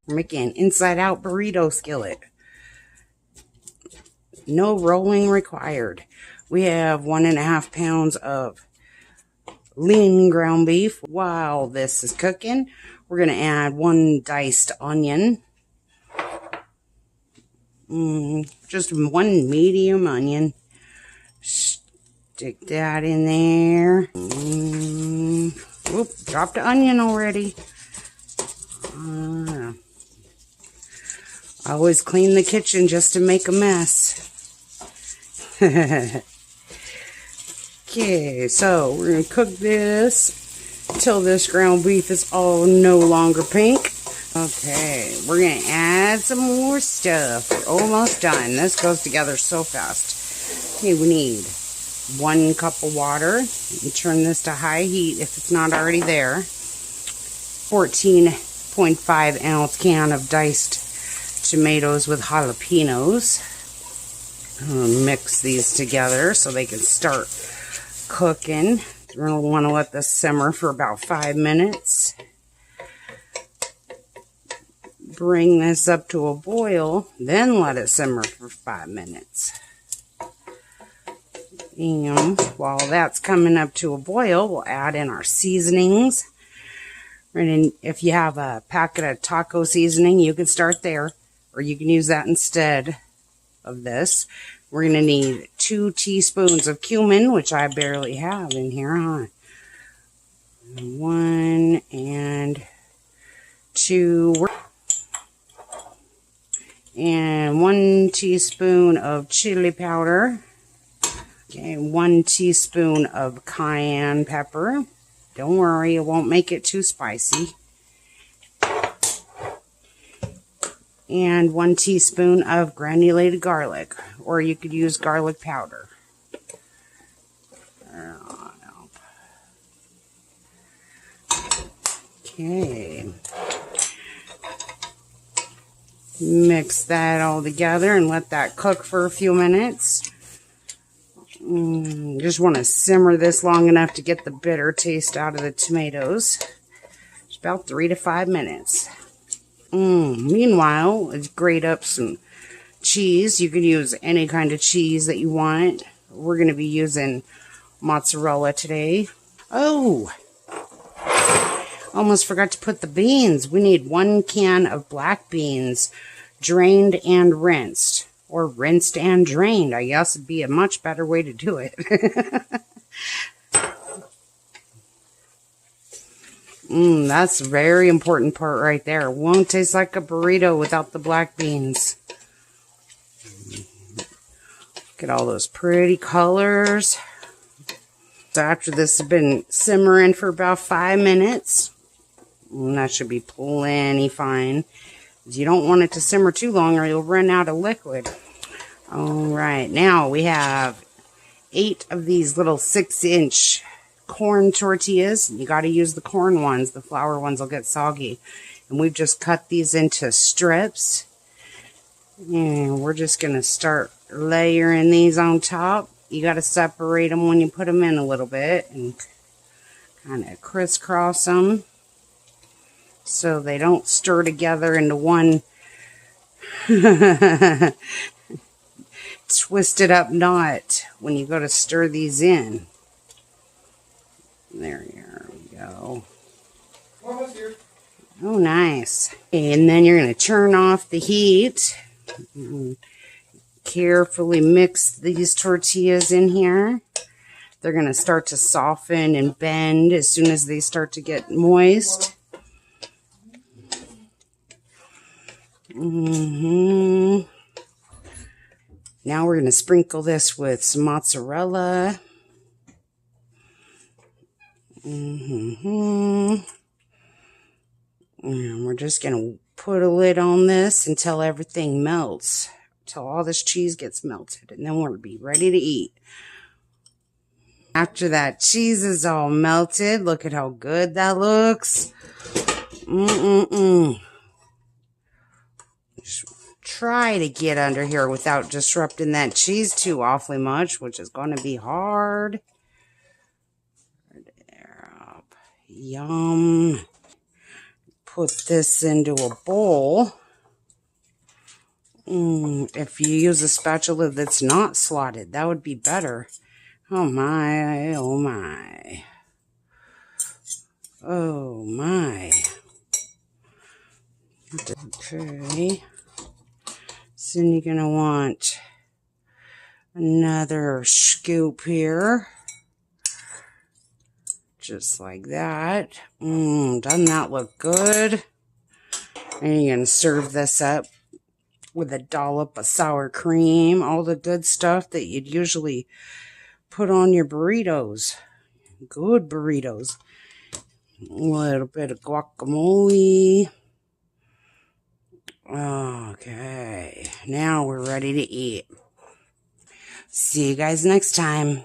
We're making an inside-out burrito skillet. No rolling required. We have 1.5 pounds of lean ground beef. While this is cooking, we're going to add 1 diced onion. Just 1 medium onion. Stick that in there. Oop, dropped the onion already. I always clean the kitchen just to make a mess. Okay, so we're going to cook this until this ground beef is all no longer pink. Okay, we're going to add some more stuff. We're almost done. This goes together so fast. Okay, we need 1 cup of water. And turn this to high heat if it's not already there. 14.5 ounce can of diced tomatoes with jalapenos. Mix these together so they can start cooking. We're going to want to let this simmer for about 5 minutes. Bring this up to a boil, then let it simmer for 5 minutes. And while that's coming up to a boil, we'll add in our seasonings. And if you have a packet of taco seasoning, you can start there, or you can use that instead of this. We're going to need 2 teaspoons of cumin, which I barely have in here, huh? 1 and 2. And 1 teaspoon of chili powder. Okay, 1 teaspoon of cayenne pepper. Don't worry, it won't make it too spicy. And 1 teaspoon of granulated garlic, or you could use garlic powder. Okay. Mix that all together and let that cook for a few minutes. Just want to simmer this long enough to get the bitter taste out of the tomatoes. It's about 3 to 5 minutes. Meanwhile, let's grate up some cheese. You can use any kind of cheese that you want. We're going to be using mozzarella today. Oh, almost forgot to put the beans. We need 1 can of black beans, drained and rinsed. Or rinsed and drained, I guess would be a much better way to do it. That's a very important part right there. It won't taste like a burrito without the black beans. Look at all those pretty colors. So after this has been simmering for about 5 minutes, that should be plenty fine. You don't want it to simmer too long or you'll run out of liquid. Alright, now we have 8 of these little 6-inch corn tortillas. You got to use the corn ones. The flour ones will get soggy. And we've just cut these into strips. And we're just going to start layering these on top. You got to separate them when you put them in a little bit. And kind of crisscross them, so they don't stir together into one twisted up knot when you go to stir these in. There we go. Oh, nice. And then you're going to turn off the heat. Carefully mix these tortillas in here. They're going to start to soften and bend as soon as they start to get moist. Now we're going to sprinkle this with some mozzarella. And we're just going to put a lid on this until everything melts. Until all this cheese gets melted. And then we'll be ready to eat. After that cheese is all melted, look at how good that looks. Just try to get under here without disrupting that cheese too awfully much, which is going to be hard. There, up. Yum. put this into a bowl. If you use a spatula that's not slotted, that would be better. Oh my, oh my. Oh my. Okay. So then you're going to want another scoop here. Just like that. Doesn't that look good? And you're going to serve this up with a dollop of sour cream. All the good stuff that you'd usually put on your burritos. Good burritos. A little bit of guacamole. Okay. Now we're ready to eat. See you guys next time.